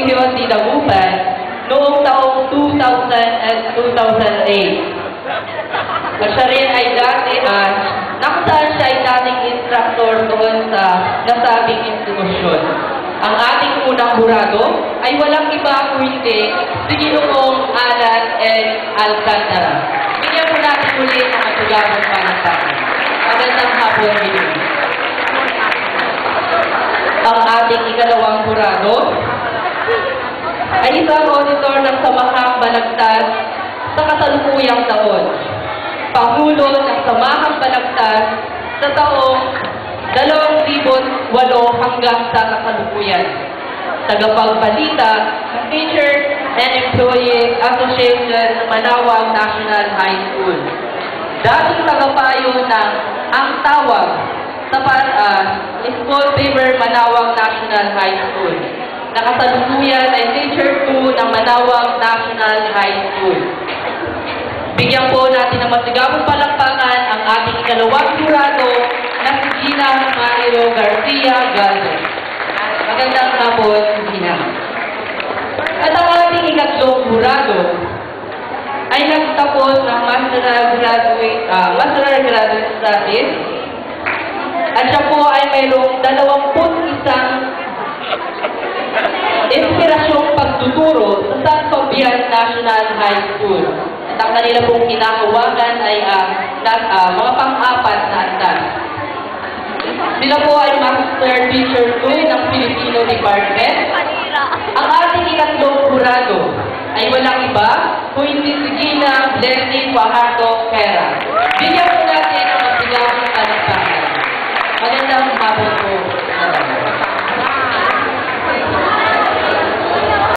Rehiyon di Dagupan noong taong 2000 at 2008. At siya rin ay nakasaan siya ay dating instructor doon sa nasabing institusyon. Ang ating unang hurado ay walang iba kundi si Ginoong Alan L. Alcantara. Bigyan po natin ulit ang matugabong palakpakan. Magandang hapon, Ginoong. Ang ating ikalawang hurado ay isang auditor ng Samahang Balagtas sa kasalukuyang taon. Pangulo ng Samahang Balagtas sa taong 2008 hanggang sa kasalukuyan. Tagapagbalita ng Teachers and Employees Association ng Manawag National High School. Dating tagapayo ng Ang Tawag sa School Paper Manawag National High School. Nakasalukuyan ay Teacher 2 ng Manawag National High School. Bigyan po natin ng masigabong palakpakan ang ating ikalawang jurado na si Gina Marilo Garcia Galdo. Magandang hapon, Gina. At ang ating ikatlong jurado ay nagtapos ng Master Graduate Studies at siya po ay mayroong 21 inspirasyong pagtuturo sa San Fabian National High School. At ang kanila pong kinakawagan ay mga pang-apat na antas. Sila po ay Master Teacher 2 ng Filipino Department. Ang ating ikatlong jurado ay walang iba kundi si Gina Blessing Fajardo Pera. Bigyan po